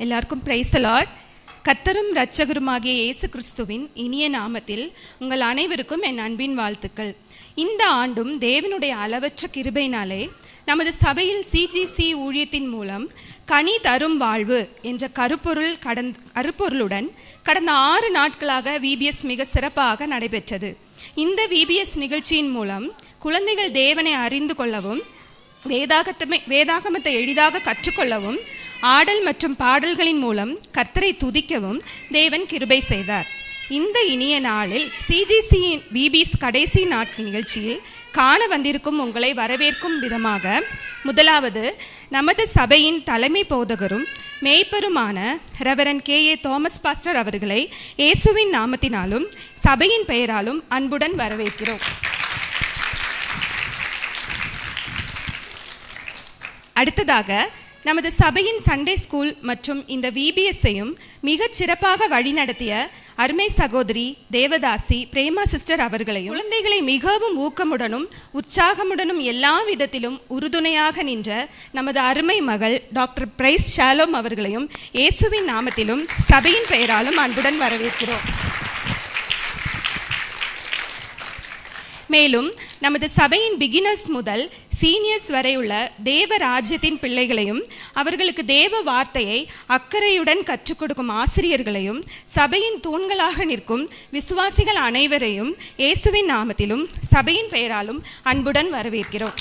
எல்லாருக்கும் praise the Lord. கர்த்தரும் இரட்சகருமாகிய இயேசு கிறிஸ்துவின் இனிய நாமத்தில் உங்கள் அனைவருக்கும் என் அன்பின் வாழ்த்துக்கள். இந்த ஆண்டும் தேவனுடைய அளவற்ற கிருபையினாலே நமது சபையில் சிஜிசி ஊழியத்தின் மூலம் கனி தரும் வாழ்வு என்ற கருப்பொருளுடன் கடந்த 6 நாட்களாக விபிஎஸ் மிக சிறப்பாக நடைபெற்றது. இந்த விபிஎஸ் நிகழ்ச்சியின் மூலம் குழந்தைகள் தேவனை அறிந்து கொள்ளவும் வேதாகமத்தை எளிதாக கற்றுக்கொள்ளவும் ஆடல் மற்றும் பாடல்களின் மூலம் கர்த்தரை துதிக்கவும் தேவன் கிருபை செய்தார். இந்த இனிய நாளில் சிஜிசி விபிஎஸ் கடைசி நாட்கள் நிகழ்ச்சியில் காண வந்திருக்கும் உங்களை வரவேற்கும் விதமாக முதலாவது நமது சபையின் தலைமை போதகரும் மேய்ப்பருமான ரெவரண்ட் KA தாமஸ் பாஸ்டர் அவர்களை இயேசுவின் நாமத்தினாலும் சபையின் பெயராலும் அன்புடன் வரவேற்கிறோம். அடுத்ததாக நமது சபையின் சண்டே ஸ்கூல் மற்றும் இந்த விபிஎஸ்ஸையும் மிகச் சிறப்பாக வழிநடத்திய அருமை சகோதரி தேவதாசி பிரேமா சிஸ்டர் அவர்களையும் குழந்தைகளை மிகவும் ஊக்கமுடனும் உற்சாகமுடனும் எல்லா விதத்திலும் உறுதுணையாக நின்ற நமது அருமை மகள் டாக்டர் பிரைஸ் ஷாலோம் அவர்களையும் இயேசுவின் நாமத்திலும் சபையின் பெயராலும் அன்புடன் வரவேற்கிறோம். மேலும் நமது சபையின் பிகினர்ஸ் முதல் சீனியர்ஸ் வரை உள்ள தேவ ராஜ்யத்தின் பிள்ளைகளையும் அவர்களுக்கு தேவ வார்த்தையை அக்கறையுடன் கற்றுக் கொடுக்கும் ஆசிரியர்களையும் சபையின் தூண்களாக நிற்கும் விசுவாசிகள் அனைவரையும் இயேசுவின் நாமத்திலும் சபையின் பெயராலும் அன்புடன் வரவேற்கிறோம்.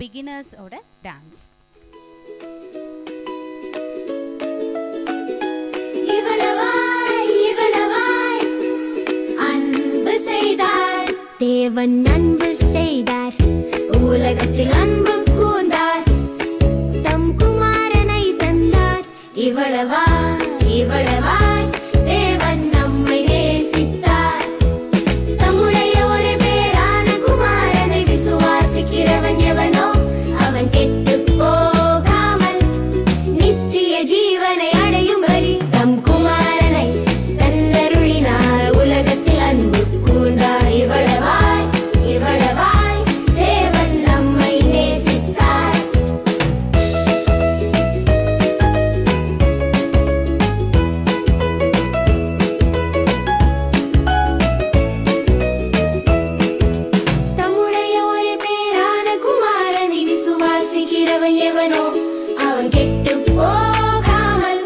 பிகினர்ஸோட டான்ஸ். தேவன் அன்பு செய்தார், உலகத்தில் அன்பு கூர்ந்தார், தம் குமாரனை தந்தார். இவ்வளவாய் தேவன் நம்மை நேசித்தார். தம்முடைய ஒரே பேரான குமாரனை விசுவாசிக்கிறவன் எவனோ அவன் கெட்டு போகாமல் நித்திய ஜீவனை அடையும்படி தம் குமாரனை தன்னருளினார். உலகத்தில் அன்பு கூர்ந்தார். இவ்வளவாய் தேவன் நம்மை நேசித்தார். தம்முடைய ஒரு பேரான குமாரனை விசுவாசிக்கிறவன் எவனோ அவன் கெட்டு போகாமல்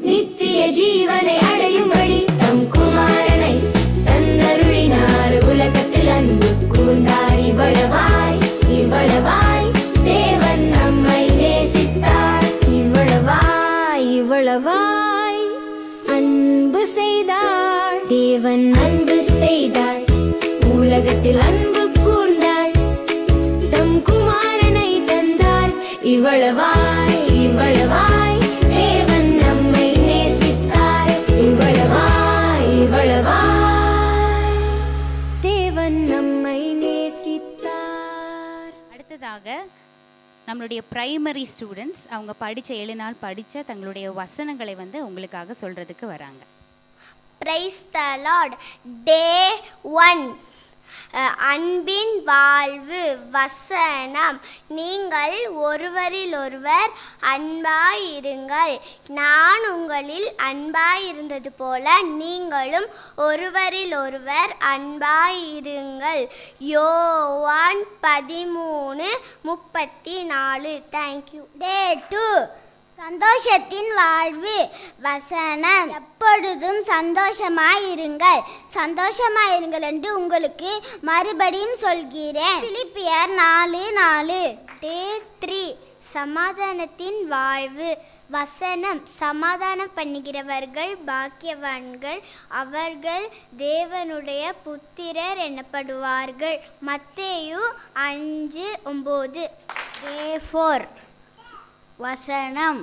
நித்திய ஜீவனை அடையும்படி தம் குமாரனை தன்னருளினார். உலகத்தில் அன்பு கூர்ந்தார். இவ்வளவாய் தேவன் நம்மை நேசித்தார். இவ்வளவாய் அன்பு செய்தார். தேவன் அன்பு செய்தார். உலகத்தில் அன்பு கூர்ந்தார். தம் குமாரனை தந்தார். இவ்வளவாய் தேவன் நம்மை நேசித்தார். இவ்வளவாய் தேவன் நம்மை நேசித்தார். அடுத்ததாக நம்மளுடைய பிரைமரி ஸ்டூடெண்ட்ஸ் அவங்க படித்த 7 நாள் படித்த தங்களுடைய வசனங்களை உங்களுக்காக சொல்கிறதுக்கு வராங்க. Praise the Lord. டே 1 அன்பின் வாழ்வு வசனம். நீங்கள் ஒருவரிலொருவர் அன்பாயிருங்கள், நான் உங்களில் அன்பாயிருந்தது போல நீங்களும் ஒருவரிலொருவர் அன்பாயிருங்கள். யோவான் 13:34. தேங்க்யூ. டே 2 சந்தோஷத்தின் வாழ்வு வசனம். எப்பொழுதும் சந்தோஷமாயிருங்கள் என்று உங்களுக்கு மறுபடியும் சொல்கிறேன். பிலிப்பியர் 4:4. டே 3 சமாதானத்தின் வாழ்வு வசனம். சமாதானம் பண்ணுகிறவர்கள் பாக்கியவான்கள், அவர்கள் தேவனுடைய புத்திரர் எனப்படுவார்கள். மத்தேயு 5:9. டே 4 வசனம்.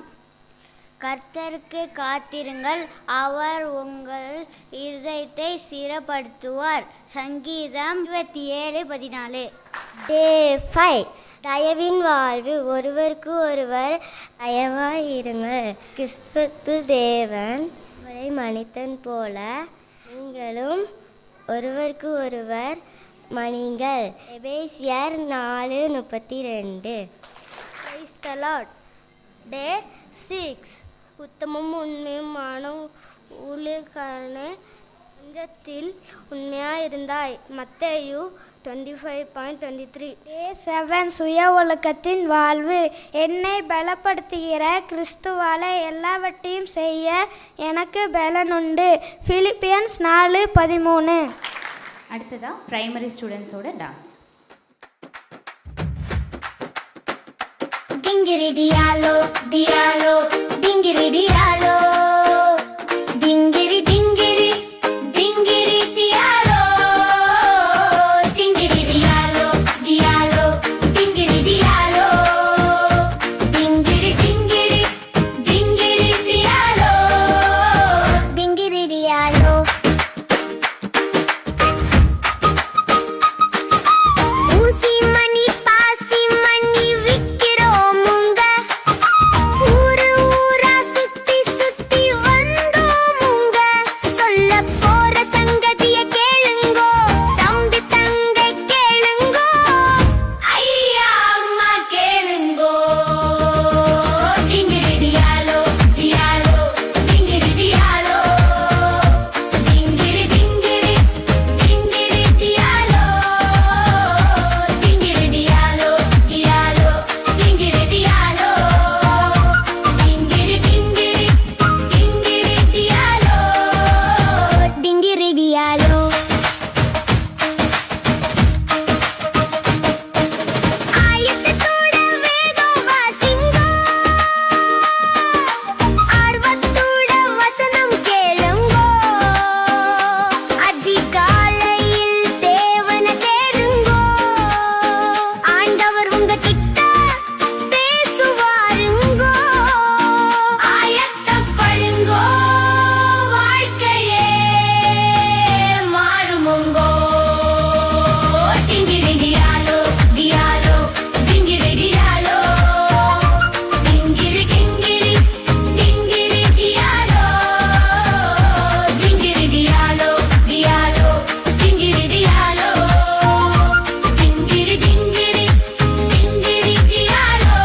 கர்த்தருக்கு காத்திருங்கள், அவர் உங்கள் இருதயத்தை ஸ்திரப்படுத்துவார். சங்கீதம் 27:14. டே 5 தயவின் வாழ்வு. ஒருவருக்கு ஒருவர் தயவாயிருங்கள், கிறிஸ்து தேவன் அவரை மனிதன் போல நீங்களும் ஒருவருக்கு ஒருவர் மணிங்கள். எபேசியர் 4:32. Praise the Lord. Day 6 உத்தமும் உண்மையுமான ஊழியக்காரன நெஞ்சத்தில் உண்மையாக இருந்தாய். மத்தேயு 25:23. டே 7 சுய ஒழுக்கத்தின் வாழ்வு. என்னை பலப்படுத்துகிற கிறிஸ்துவால எல்லாவற்றையும் செய்ய எனக்கு பலனுண்டு. பிலிப்பியன்ஸ் 4:13. அடுத்ததா பிரைமரி ஸ்டூடெண்ட்ஸோட dance. Dingiri dialo, dialo, dingiri dialo. Dingiri dingiri, dingiri dialo. Dingiri dialo, dialo, dingiri dialo. Dingiri dingiri, dingiri dialo. Dingiri dialo. ஊசி மணி பாசி மணி விக்கிறோமுங்க. ஊரு ஊரா சுத்தி சுத்தி வந்தோமுங்க. சொல்லப் போற சங்கதிய கேளுங்கோ. தம்பி தங்கை கேளுங்கோ. ஐயா அம்மா கேளுங்கோ. டிங்கிரி டியாலோ, டியாலோ, டிங்கிரி டியாலோ. டிங்கிரி டிங்கிரி, டிங்கிரி டியாலோ. Dingiri dialo, dialo, dingiri dialo. Dingiri dingiri, dingiri dialo. Dingiri dialo. ஆயத்தத்தோட வேதம் வாசிங்கோ. ஆர்வத்தோட வசனம் கேளுங்கோ. அதிகாலையில் தேவனை தேடுங்கோ. ஆண்டவர் உங்க கிட்ட பேசுவாருங்கோ. ஆயத்தப்படுங்கோ. வாழ்க்கையே மாறுமுங்கோ. டிங்கிரி டியாலோ, டியாலோ, டிங்கிரி டியாலோ. டிங்கிரி டிங்கிரி, டிங்கிரி டியாலோ. டிங்கிரி டியாலோ, டியாலோ, டிங்கிரி டியாலோ. டிங்கிரி டிங்கிரி, டிங்கிரி டியாலோ.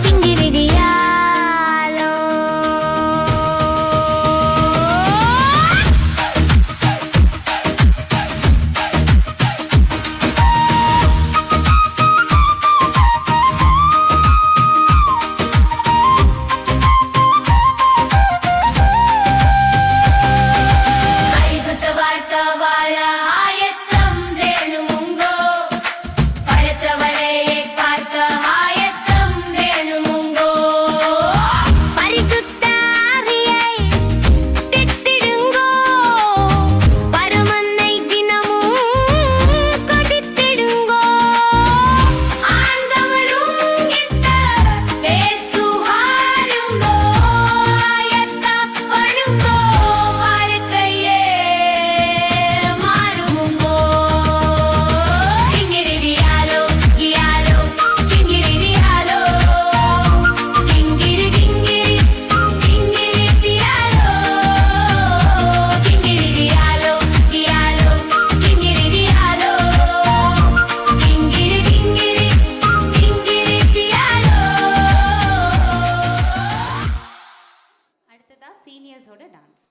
டிங்கிரி டியாலோ. பரிசுத்த வாழ்க்கை வாழ ஆயத்தம் வேணுமுங்கோ. படைச்சவரை பார்க்க ஆயத்தம் வேணுமுங்கோ. பரிசுத்த ஆவியை பெற்றிடுங்கோ. பரமன்னை தினமும் கொதித்திடுங்கோ. ஆண்டவரும் கிட்ட பேசுவாருங்கோ. ஆயத்தப்படுங்கோ. வாழ்க்கையே மாறுமுங்கோ. டிங்கிரி டியாலோ, டியாலோ, டிங்கிரி டியாலோ. டிங்கிரி டிங்கிரி, டிங்கிரி டியாலோ. டிங்கிரி டியாலோ, டியாலோ, டிங்கிரி டியாலோ. டிங்கிரி டிங்கிரி, டிங்கிரி டியாலோ. அடுத்ததா சீனியர்ஸோட டான்ஸ்.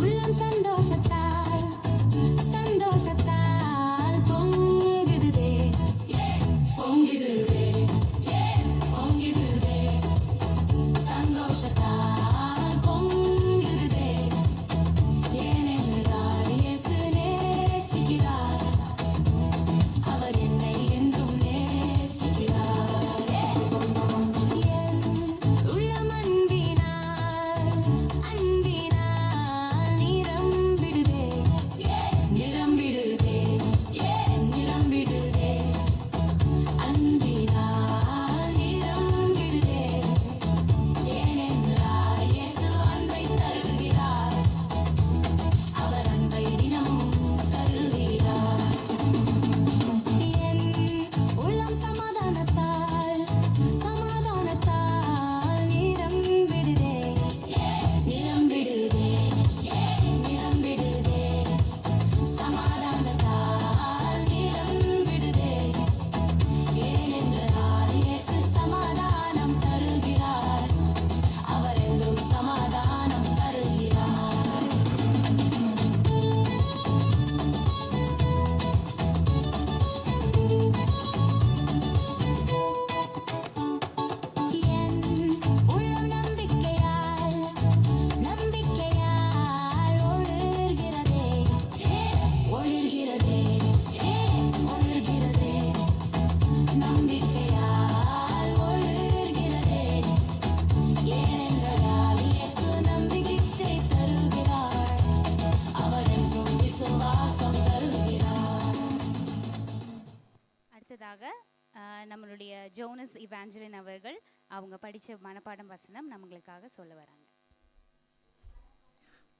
உள்ளம் சந்தோஷத்தால் சந்தோஷத்தால் பொங்குதுதே பொங்குதுதே பொங்குதுதே சந்தோஷத்தால் பொங்குதுதே ஜோனஸ் இவாஞ்சலின் அவர்கள் அவங்க படித்த மனப்பாடம் வசனம் நம்மளுக்காக சொல்ல வராங்க.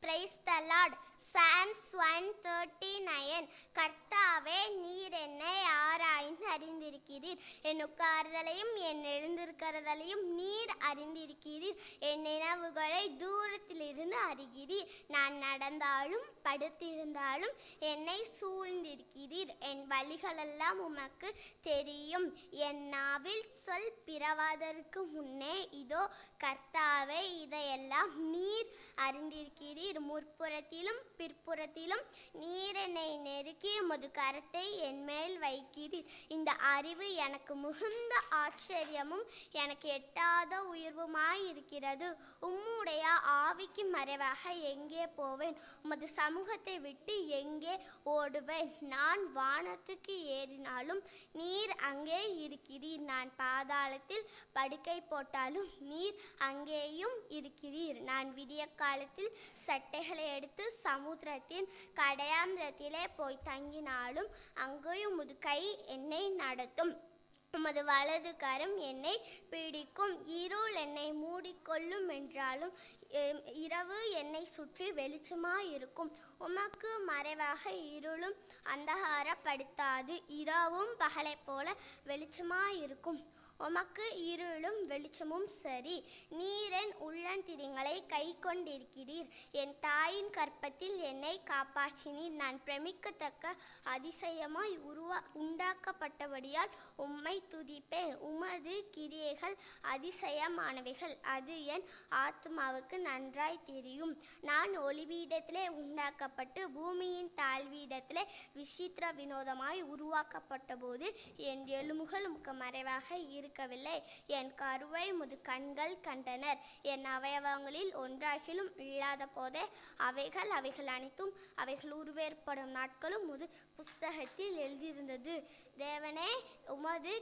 Praise the Lord. Psalms 139. கர்த்தாவே, நீர் என்னை ஆராய்ந்து அறிந்திருக்கிறீர். என் உட்கார்தலையும் என் எழுந்திருக்கிறதலையும் நீர் அறிந்திருக்கிறீர். என் நினைவுகளை தூரத்திலிருந்து அறிகிறீர். நான் நடந்தாலும் படுத்திருந்தாலும் என்னை சூழ்ந்திருக்கிறீர். என் வழிகளெல்லாம் உமக்கு தெரியும். என் நாவில் சொல் பிறவாதற்கு முன்னே இதோ கர்த்தாவே, இதையெல்லாம் நீர் அறிந்திருக்கிறீர். முற்புறத்திலும் பிற்புறத்திலும் நீர் என்னை நெருக்கி உமது கரத்தை என் மேல் வைக்கிறீர். இந்த அறிவு எனக்கு மிகுந்த ஆச்சரியமும் எனக்கு எட்டாத உயர்வுமாய் இருக்கிறது. உம்முடைய ஆவிக்கு மறைவாக எங்கே போவேன்? உமது சமூகத்தை விட்டு எங்கே ஓடுவேன்? நான் வானத்துக்கு ஏறினாலும் நீர் அங்கே இருக்கிறீர். நான் பாதாளத்தில் படுக்கை போட்டாலும் நீர் அங்கேயும் இருக்கிறீர். நான் விடிய காலத்தில் சட்டைகளை எடுத்து சமுத்திரத்தின் கடையாந்திரத்திலே போய் தங்கினாலும் அங்கேயும் உமது கை என்னை நடத்தும். உமது வலது கரம் என்னை பிடிக்கும். இருள் என்னை மூடிக்கொள்ளும் என்றாலும் இரவு என்னை சுற்றி வெளிச்சமாயிருக்கும். உமக்கு மறைவாக இருளும் அந்தகாரப்படுத்தாது. இரவும் பகலை போல வெளிச்சமாயிருக்கும். உமக்கு இருளும் வெளிச்சமும் சரி. நீரென் உள்ளந்திரிங்களை கை கொண்டிருக்கிறீர். என் தாயின் கற்பத்தில் என்னை காப்பாற்றினீர். நான் பிரமிக்கத்தக்க அதிசயமாய் உண்டாக்கப்பட்டபடியால் உம்மை துதிப்பேன். உமது கிரியைகள் அதிசயமானவைகள், அது என் ஆத்மாவுக்கு நன்றாய் தெரியும். நான் ஒளிவீடத்திலே உண்டாக்கப்பட்டு பூமியின் தாழ்வீடத்திலே விசித்திர வினோதமாய் உருவாக்கப்பட்ட போது என் எலும்புகள் உமக்கு மறைவாக இருக்கவில்லை. என் கருவை உமது கண்கள் கண்டனர். என் அவயவங்களில் ஒன்றாகிலும் இல்லாத போதே அவைகள் அனைத்தும் அவைகள் உருவேற்படும் நாட்களும் உமது புஸ்தகத்தில் எழுதியிருந்தது. தேவனே, உமது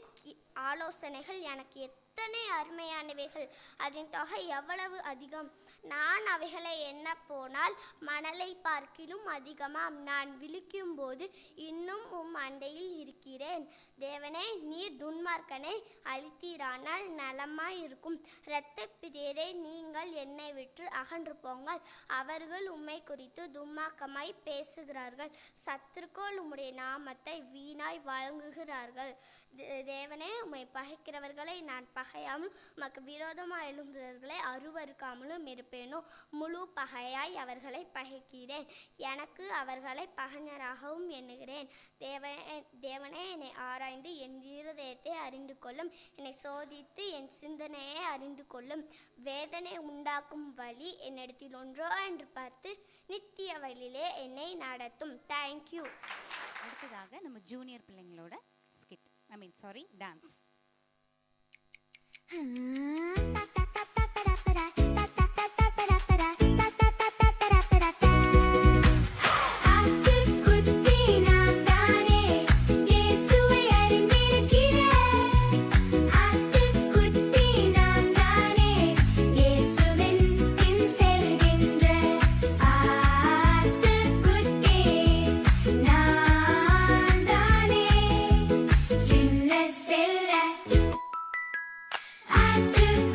ஆலோசனைகள் எனக்கு எத்தனை அருமையானவைகள்! அதன் தொகை எவ்வளவு அதிகம்! நான் அவைகளை எண்ண போனால் மணலை பார்க்கிலும் அதிகமாம். நான் விழிக்கும் போது இன்னும் உம் அண்டையில் இருக்கிறேன். தேவனே, நீர் துன்மார்க்கனை அழித்தீரானால் நலமாயிருக்கும். இரத்த பிரியரே, நீங்கள் என்னை விட்டு அகன்று போங்கள். அவர்கள் உம்மை குறித்து துன்மார்க்கமாய் பேசுகிறார்கள். சத்துருக்கள் உம்முடைய நாமத்தை வீணாய் வழங்குகிறார்கள். தேவனே, உம்மை பகைக்கிறவர்களை நான் பகையாமலும் உமக்கு விரோதமாக எழும்புகிறவர்களை அருவருக்காமலும் இருப்பேனோ? முழு பகையாய் அவர்களை பகைக்கிறேன். எனக்கு அவர்களை பகைஞராகவும் எண்ணுகிறேன். தேவனே, என்னை ஆராய்ந்து என் இருதயத்தை அறிந்து கொள்ளும். என்னை சோதித்து என் சிந்தனையை அறிந்து கொள்ளும். வேதனை உண்டாக்கும் வழி என்னிடத்தில் ஒன்றோ என்று பார்த்து நித்திய வழியிலே என்னை நடத்தும். தேங்க்யூ. அடுத்ததாக நம்ம ஜூனியர் பிள்ளைங்களோட ஸ்கிட், டான்ஸ். I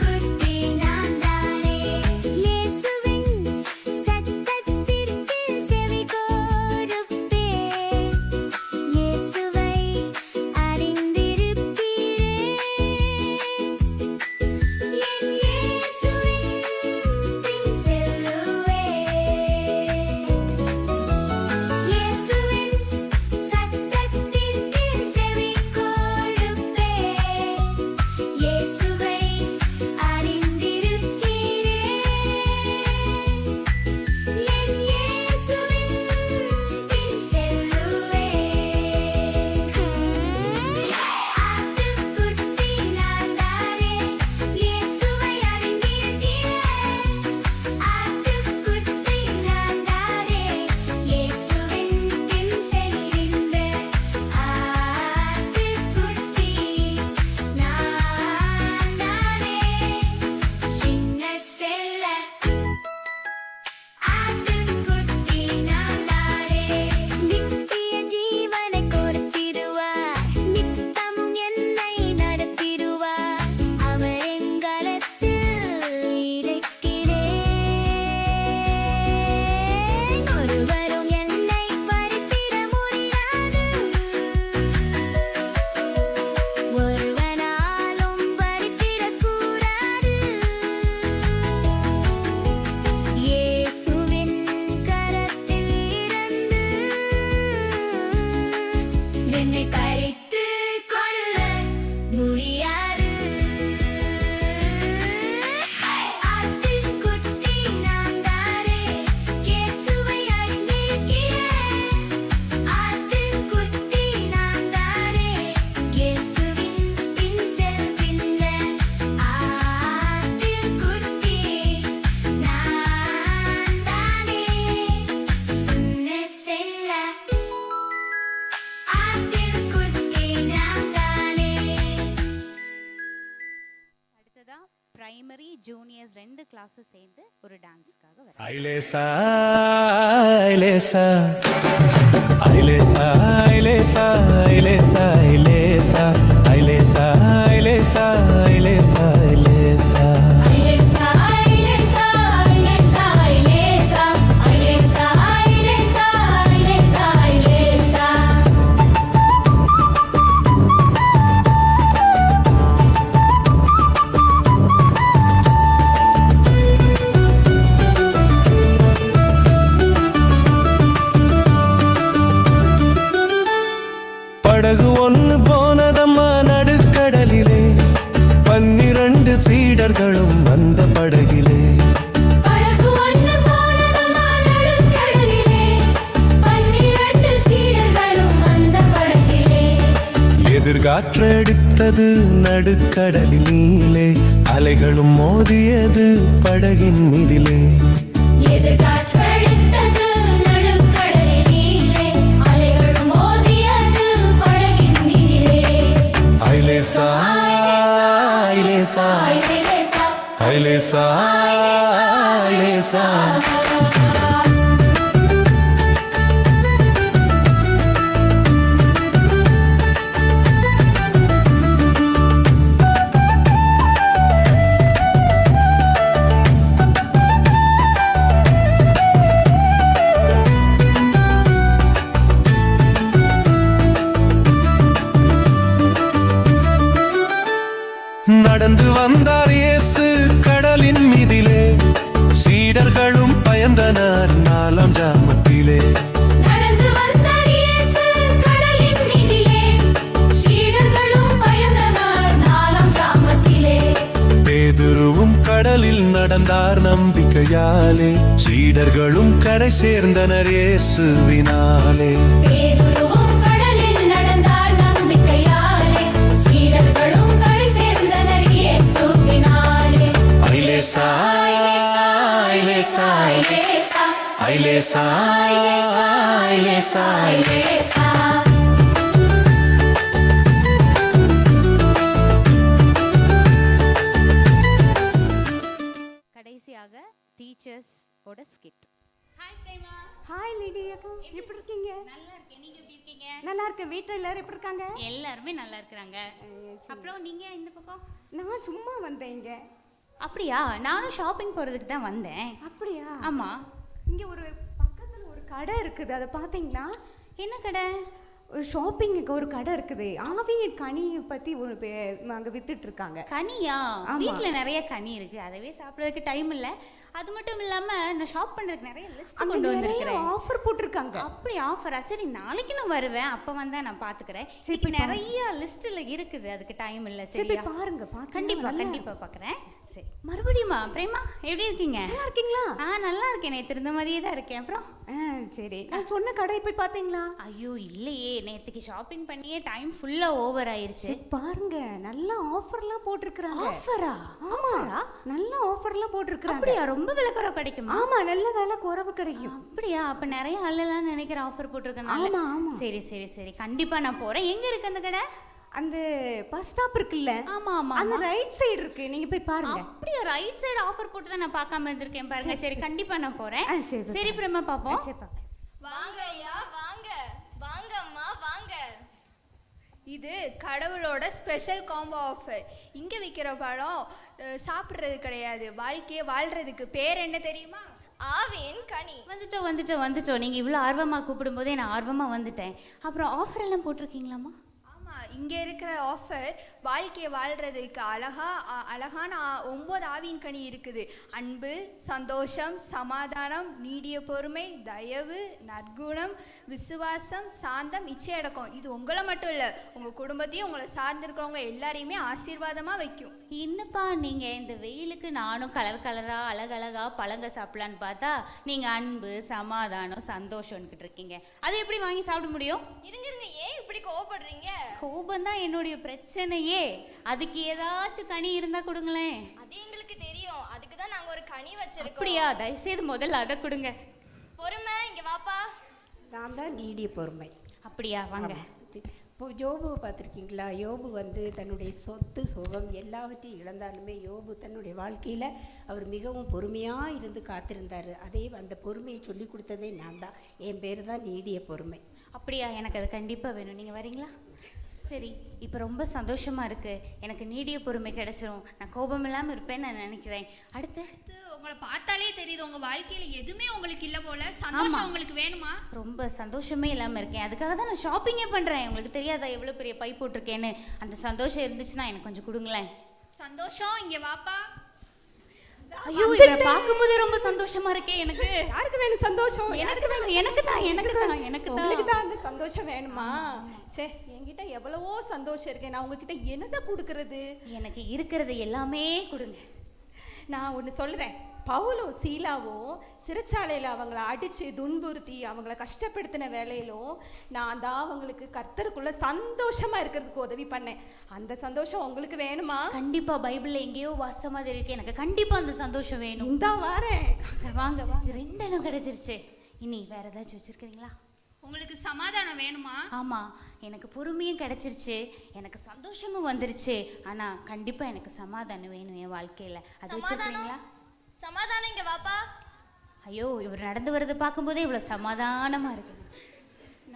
ஜூனியர்ஸ் 2 கிளாஸும் சேர்ந்து ஒரு டான்ஸ்க்காக வர. ஐலேசா ஐலேசா ஐலேசா ஐலேசா ஐலேசா ஐலேசா ஐலேசா ஐலேசா ஐலேசா ஐலேசா Ailesa, Ailesa, Ailesa, Ailesa, Ailesa, Ailesa, Ailesa, Ailesa. படகு ஒன்று போனதம்மா நடுக்கடலிலே 12 சீடர்களும் அந்த படகிலே படகு ஒன்று போனதம்மா நடுக்கடலிலே 12 சீடர்களும் அந்த படகிலே. எதிர்காற்றடித்தது நடுக்கடலில் நீலே அலைகளும் மோதியது படகின் மீதிலே எதிர்காற்றடித்தது நடுக்கடலிலே அலைகள் மோதியது படகின் மீதிலே. ஐலேசா ஐலேசா Ailesa, ஐலேசா ஐலேசா நடந்து வந்தார் இயேசு கடலின் மீதிலே சீடர்களும் பயந்தனர் 4ஆம் ஜாமத்திலே நடந்து வந்தார் இயேசு கடலின் மீதிலே சீடர்களும் பயந்தனர் 4ஆம் ஜாமத்திலே. பேதுருவும் கடலில் நடந்தார் நம்பிக்கையாலே சீடர்களும் கரை சேர்ந்தனர் இயேசுவினாலே பேதுருவும் கடலில் நடந்தார் நம்பிக்கையாலே சீடர்களும் கரை சேர்ந்தனர் இயேசுவினாலே. ஐலேசா ஐலேசா Ailesa, ஐலேசா ஐலேசா Ailesa. கடைசியாக டீச்சர்ஸ் ஓட ஸ்கிட். ஹாய் லிடியா, எப்படி இருக்கீங்க? நல்லா இருக்கேன். நீங்க எப்படி இருக்கீங்க? நல்லா இருக்கேன். வீட்டில் எல்லாரும் எப்படி இருக்காங்க? எல்லாருமே நல்லா இருக்கிறாங்க. அப்புறம் நீங்க இந்த பக்கம்? நான் சும்மா வந்தேன் இங்க. அப்படியா? நானும் ஷாப்பிங் போறதுக்கு தான் வந்தேன். அப்படியா? ஆமா. இங்க ஒரு பக்கத்துல ஒரு கடை இருக்குது, அதை பாத்தீங்களா? என்ன கடை? ஒரு ஷாப்பிங்க்கு ஒரு கடை இருக்குது. ஆவியின் கனியை பத்தி ஒரு அங்க வித்துட்டு இருக்காங்க. கனியா? ஆமா. வீட்ல நிறைய கனி இருக்கு, அதவே சாப்பிடுறதுக்கு டைம் இல்ல. அது மட்டும் இல்லாம நான் ஷாப் பண்றதுக்கு நிறைய லிஸ்ட் கொண்டு வந்திருக்கேன். ஆஃபர் போட்டிருக்காங்க. அப்படி ஆஃபரா? சரி, நாளைக்கு நான் வருவேன், அப்ப வந்தா நான் பாத்துக்கிறேன். இப்போ நிறைய லிஸ்ட்ல இருக்குது, அதுக்கு டைம் இல்ல. சரி சரியா? போய் பாருங்க. பாத்தீங்கன்னா கண்டிப்பா நல்லா கண்டிப்பா பாக்குறேன். சரி, மறுபடியுமா? பிரேமா, எப்படி இருக்கீங்க? நல்லா இருக்கீங்களா? நல்லா இருக்கேன். நேத்து இருந்த மாதிரியே தான் இருக்கேன். அப்புறம் சரி, நான் சொன்ன கடை போய் பாத்தீங்களா? ஐயோ இல்லையே, நேத்துக்கு ஷாப்பிங் பண்ணியே டைம் ஃபுல்லா ஓவர் ஆயிருச்சு. பாருங்க, நல்ல ஆஃபர்லாம் போட்டிருக்காங்க. ஆஃபரா? ஆமா, நல்ல ஆஃபர்லாம் போட்டிருக்காங்க. அப்படியா? ரொம்ப விலை குறைவா கிடைக்குமா? ஆமா, நல்ல விலை குறைவு கிடைக்கும். அப்படியா? அப்ப நிறைய ஆளெல்லாம் நினைக்கிற ஆஃபர் போட்டிருக்கனால. ஆமா, ஆமா. சரி சரி சரி, கண்டிப்பா நான் போறேன். எங்க இருக்கு அந்த கடை? அந்த பஸ் ஸ்டாப் இருக்குல்ல, ஆமா ஆமா, அந்த ரைட் சைடு இருக்கு, நீங்க போய் பாருங்க. அப்படியா? ரைட் சைடு ஆஃபர் போட்டு தான் நான் பார்க்காம இருந்திருக்கேன் பாருங்க. சரி, கண்டிப்பா நான் போறேன். சரி, சரி பிரேமா, பாப்போம். வாங்க ஐயா, வாங்க வாங்க அம்மா வாங்க. இது கடவுளோட ஸ்பெஷல் காம்போ ஆஃபர். இங்கே விற்கிற பழம் சாப்பிட்றது கிடையாது, வாழ்க்கையை வாழ்கிறதுக்கு. பேர் என்ன தெரியுமா? ஆவியின் கனி. வந்துட்டோம். நீங்க இவ்வளவு ஆர்வமா கூப்பிடும் போதே நான் ஆர்வமா வந்துட்டேன். அப்புறம் ஆஃபர் எல்லாம் போட்டிருக்கீங்களாமா? இங்கே இருக்கிற ஆஃபர் வாழ்க்கையை வாழ்கிறதுக்கு அழகான 9 ஆவியின் கனி இருக்குது. அன்பு, சந்தோஷம், சமாதானம், நீடிய பொறுமை, தயவு, நற்குணம், விசுவாசம், சாந்தம், இச்சையடக்கம். இது உங்களை மட்டும் இல்லை, உங்கள் குடும்பத்தையும் உங்களை சார்ந்திருக்கிறவங்க எல்லாரையுமே ஆசீர்வாதமாக வைக்கும். என்னப்பா நீங்க இந்த வெயிலுக்கு நானும் கலர் கலரா அழகழகா பழங்க சாப்பிடலான்னு பார்த்தா நீங்க அன்பு, சமாதானம், சந்தோஷம்னு இருக்கீங்க. அதை எப்படி வாங்கி சாப்பிட முடியும்? இருங்க ஏன் இப்படி கோவப்படுறீங்க? கோபம் தான் என்னுடைய பிரச்சனையே. அதுக்கு ஏதாச்சும் கனி இருந்தா கொடுங்களேன். அது எங்களுக்கு தெரியும், அதுக்கு தான் நாங்க ஒரு கனி வச்சிருக்கோம். அப்படியா? தயவுசெய்து முதல்ல அதை கொடுங்க. பொறுமை, இங்க வாப்பா. நான் தான் நீடிய பொறுமை. அப்படியா? வாங்க. இப்போ யோபுவை பார்த்துருக்கீங்களா? யோபு வந்து தன்னுடைய சொத்து சுகம் எல்லாவற்றையும் இழந்தாலுமே யோபு தன்னுடைய வாழ்க்கையில் அவர் மிகவும் பொறுமையாக இருந்து காத்திருந்தார். அதே அந்த பொறுமையை சொல்லி கொடுத்ததே நான் தான். என் பேர் தான் நீடிய பொறுமை. அப்படியா? எனக்கு அது கண்டிப்பாக வேணும். நீங்கள் வரீங்களா? சரி, இப்போ ரொம்ப சந்தோஷமாக இருக்குது. எனக்கு நீடிய பொறுமை கிடைச்சிரும். நான் கோபம் இல்லாமல் இருப்பேன்னு நான் நினைக்கிறேன். அடுத்து உங்களை பார்த்தாலே தெரியுது உங்க வாழ்க்கையில எதுவுமே உங்களுக்கு இல்ல போல. சந்தோஷம் உங்களுக்கு வேணுமா? ரொம்ப சந்தோஷமே இல்லாமல் இருக்கேன். அதுக்காக தான் நான் ஷாப்பிங்கே பண்ணுறேன். உங்களுக்கு தெரியாதா எவ்வளோ பெரிய பை போட்டிருக்கேன்னு? அந்த சந்தோஷம் இருந்துச்சுன்னா எனக்கு கொஞ்சம் கொடுங்களேன். சந்தோஷம், இங்க வாப்பா. ஐயோ, இவரை பார்க்கும்போது ரொம்ப சந்தோஷமா இருக்கே எனக்கு. யாருக்கு வேணும் சந்தோஷம்? எனக்கு தான். உங்களுக்கு தான் அந்த சந்தோஷம் வேணுமா? சே, என்கிட்ட எவ்வளவோ சந்தோஷம் இருக்கு. நான் உங்ககிட்ட என்னதை கொடுக்கறது? எனக்கு இருக்கிறது எல்லாமே கொடுங்க. நான் ஒன்று சொல்கிறேன். பவுலும் சீலாவும் சிறைச்சாலையில் அவங்கள அடித்து துன்புறுத்தி அவங்கள கஷ்டப்படுத்தின வேலையிலும் நான் தான் அவங்களுக்கு கர்த்தருக்குள்ள சந்தோஷமாக இருக்கிறதுக்கு உதவி பண்ணேன். அந்த சந்தோஷம் உங்களுக்கு வேணுமா? கண்டிப்பாக பைபிளில் எங்கேயோ வாசித்த மாதிரி இருக்கு. எனக்கு கண்டிப்பாக அந்த சந்தோஷம் வேணும். இந்தா வாரேன். வாங்க. 2 எண்ணம் கிடைச்சிருச்சு. இனி வேற ஏதாச்சும் வச்சிருக்கீங்களா? உங்களுக்கு சமாதானம் வேணுமா? ஆமாம், எனக்கு பொறுமையும் கிடைச்சிருச்சு, எனக்கு சந்தோஷமும் வந்துருச்சு. ஆனால் கண்டிப்பாக எனக்கு சமாதானம் வேணும் என் வாழ்க்கையில். அது வச்சிருக்கீங்களா? சமாதானம், இங்க வாப்பா. ஐயோ, இவர் நடந்து வர்றதை பார்க்கும்போதே இவ்வளோ சமாதானமாக இருக்கு.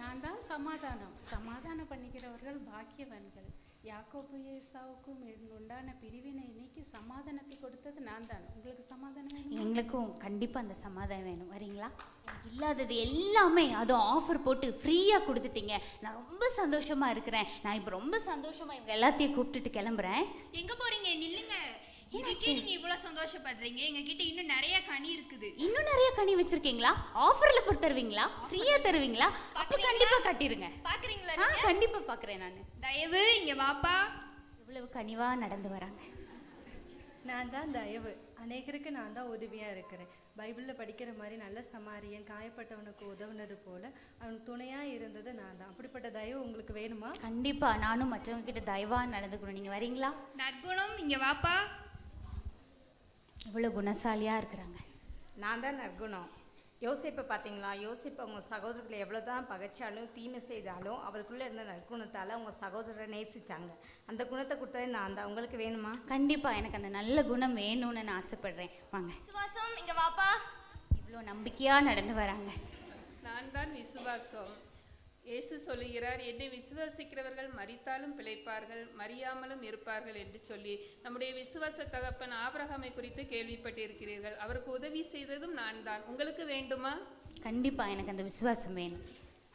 நான் தான் சமாதானம் பண்ணிக்கிறவர்கள் பாக்கியவான்கள். யாக்கோபு ஏசாவுக்கும் உண்டான பிரிவினை நீக்கி சமாதானத்தை கொடுத்தது நான் தான். உங்களுக்கு சமாதானம் வேணும்? எங்களுக்கும் கண்டிப்பாக அந்த சமாதானம் வேணும். வரீங்களா? எனக்கு இல்லாதது எல்லாமே அதுவும் ஆஃபர் போட்டு ஃப்ரீயாக கொடுத்துட்டீங்க. நான் ரொம்ப சந்தோஷமாக இருக்கிறேன். நான் இப்போ ரொம்ப சந்தோஷமாக இவங்க எல்லாத்தையும் கூப்பிட்டுட்டு கிளம்புறேன். எங்க போறீங்க? நில்லுங்க. இதுக்கே நீங்க இவ்வளவு சந்தோஷப்படுறீங்க. எங்க கிட்ட இன்னும் நிறைய கனி இருக்குது. இன்னும் நிறைய கனி வச்சிருக்கீங்களா? ஆஃபர்ல போட்டு தருவீங்களா? ஃப்ரீயா தருவீங்களா? அப்ப கண்டிப்பா கட்டிருங்க. பாக்குறீங்களா? கண்டிப்பா பாக்குறேன் நான். தயவு, இங்க வாப்பா. இவ்வளவு கனிவா நடந்து வராங்க. நான் தான் தயவு. அநேகருக்கு நான் தான் உதவியாக இருக்கிறேன். பைபிளில் படிக்கிற மாதிரி நல்ல சமாரியன் காயப்பட்டவனுக்கு உதவுனது போல அவனுக்கு துணையாக இருந்தது நான் தான். அப்படிப்பட்ட தயவு உங்களுக்கு வேணுமா? கண்டிப்பா. நானும் மற்றவங்க கிட்ட தயவா நடந்துக்கணும். நீங்க வரீங்களா? நற்குணம், இங்க வாப்பா. இவ்வளவு குணசாலியா இருக்கிறாங்க. நான் தான் நற்குணம். யோசிப்பை பார்த்தீங்களா? யோசிப்பை அவங்க சகோதரர்களை எவ்வளோ தான் பகைச்சாலும் தீமை செய்தாலும் அவருக்குள்ளே இருந்த நற்குணத்தால் அவங்க சகோதரரை நேசித்தாங்க. அந்த குணத்தை கொடுத்ததே நான் தான். உங்களுக்கு வேணுமா? கண்டிப்பா. எனக்கு அந்த நல்ல குணம் வேணும்னு நான் ஆசைப்படுறேன். வாங்க. விசுவாசம், இங்க வாப்பா. இவ்வளோ நம்பிக்கையா நடந்து வராங்க. நான் தான் விசுவாசம். இயேசு சொல்லுகிறார், என்னை விசுவாசிக்கிறவர்கள் மரித்தாலும் பிழைப்பார்கள், மரியாமலும் இருப்பார்கள் என்று சொல்லி. நம்முடைய விசுவாச தகப்பன் ஆபிரகாமை குறித்து கேள்விப்பட்டிருக்கிறீர்கள். அவருக்கு உதவி செய்ததும் நான் தான். உங்களுக்கு வேண்டுமா? கண்டிப்பா எனக்கு அந்த விசுவாசம் வேணும்.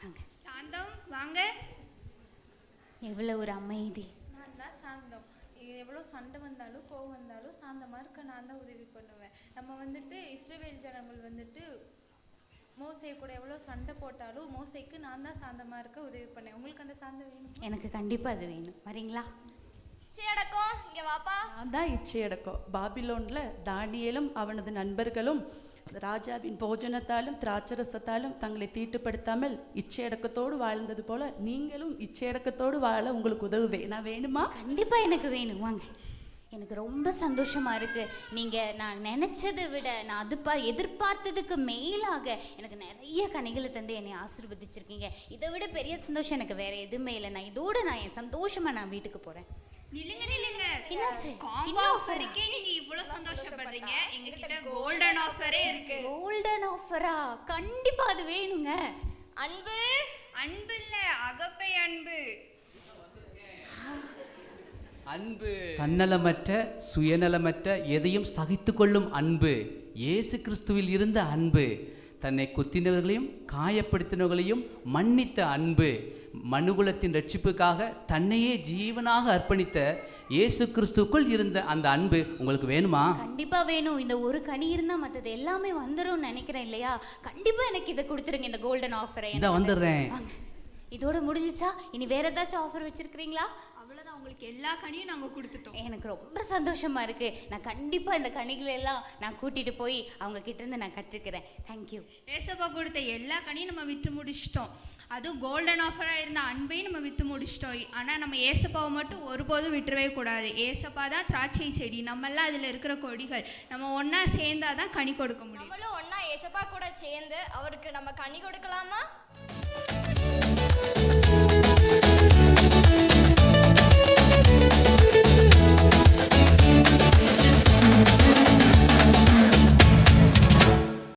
வாங்க. சாந்தம், வாங்க. எவ்வளவு ஒரு அமைதி. நான் தான் சாந்தம். எவ்வளோ சண்டை வந்தாலும் கோவம் வந்தாலும் சாந்தமாக இருக்க நான் தான் உதவி பண்ணுவேன். நம்ம வந்துட்டு இஸ்ரவேல் ஜனங்கள் வந்துட்டு மோசே கூட எவ்வளோ சண்டை போட்டாலும் மோசைக்கு நான் தான் சாந்தமாக இருக்க உதவி பண்ணேன். உங்களுக்கு அந்த சாந்தம் வேணும்? எனக்கு கண்டிப்பா அது வேணும். வரீங்களா? இச்சையடக்கம், இங்க வாப்பா. நான் தான் இச்சையடக்கம். பாபிலோன்ல தானியேலும் அவனது நண்பர்களும் ராஜாவின் போஜனத்தாலும் திராட்சரசத்தாலும் தங்களை தீட்டுப்படுத்தாமல் இச்சையடக்கத்தோடு வாழ்ந்தது போல நீங்களும் இச்சையடக்கத்தோடு வாழ உங்களுக்கு உதவுவேன். நான் வேணுமா? கண்டிப்பா எனக்கு வேணும். வாங்க. எனக்கு ரொம்ப சந்தோஷமா இருக்கு. நீங்க நான் நினைச்சதை விட நான் எதிர்பார்த்ததுக்கு மேலாக எனக்கு நிறைய கனிகளை தந்து என்னை ஆசீர்வதிச்சிருக்கீங்க. இதை விட பெரிய சந்தோஷம் எனக்கு வேற எதுவுமே இல்லை. நான் என் சந்தோஷமா நான் வீட்டுக்கு போறேன். நில்லுங்க. என்னாச்சு? காம்போ ஆஃபருக்கே நீங்க இவ்வளவு சந்தோஷப்படுறீங்க. எங்க கிட்ட கோல்டன் ஆஃபரே இருக்கு. கோல்டன் ஆஃபரா? கண்டிப்பா அது வேணுங்க. அன்பு, அன்பு இல்ல, அகப்பை அன்பு. அன்பு தன்னலமற்ற சுயநலமற்ற எதையும் சகித்து கொள்ளும் அன்பு. இயேசு கிறிஸ்துவில் இருந்த அன்பு. தன்னை குத்தினவர்களையும் காயப்படுத்தினவர்களையும் மன்னித்த அன்பு. மனுகுலத்தின் ரட்சிப்புக்காக தன்னையே ஜீவனாக அர்ப்பணித்த இயேசு கிறிஸ்துக்குள் இருந்த அந்த அன்பு உங்களுக்கு வேணுமா? கண்டிப்பா வேணும். இந்த ஒரு கனி இருந்தா மற்றது எல்லாமே வந்துடும் நினைக்கிறேன் இல்லையா? கண்டிப்பா எனக்கு இதை கொடுத்துருங்க, இந்த கோல்டன் ஆஃபரை. இதை வந்துடுறேன். இதோட முடிஞ்சிச்சா? இனி வேற ஏதாச்சும் ஆஃபர் வச்சிருக்கீங்களா? அவ்வளவுதான், உங்களுக்கு எல்லா கனியும் நாங்க கொடுத்துட்டோம். எனக்கு ரொம்ப சந்தோஷமா இருக்கு. நான் கண்டிப்பா இந்த கனிகளை எல்லாம் நான் கூட்டிட்டு போய் அவங்க கிட்ட இருந்து நான் கற்றுக்கிறேன். தேங்க்யூ. ஏசப்பா கொடுத்த எல்லா கனியும் நம்ம விற்று முடிச்சிட்டோம். அதுவும் கோல்டன் ஆஃபராக இருந்த அன்பையும் நம்ம விற்று முடிச்சிட்டோம். ஆனால் நம்ம ஏசப்பாவை மட்டும் ஒருபோதும் விட்டுறவே கூடாது. ஏசப்பா தான் திராட்சை செடி, நம்மெல்லாம் அதில் இருக்கிற கொடிகள். நம்ம ஒன்றா சேர்ந்தாதான் கனி கொடுக்க முடியும். நம்மளும் ஒன்னா ஏசப்பா கூட சேர்ந்து அவருக்கு நம்ம கனி கொடுக்கலாமா?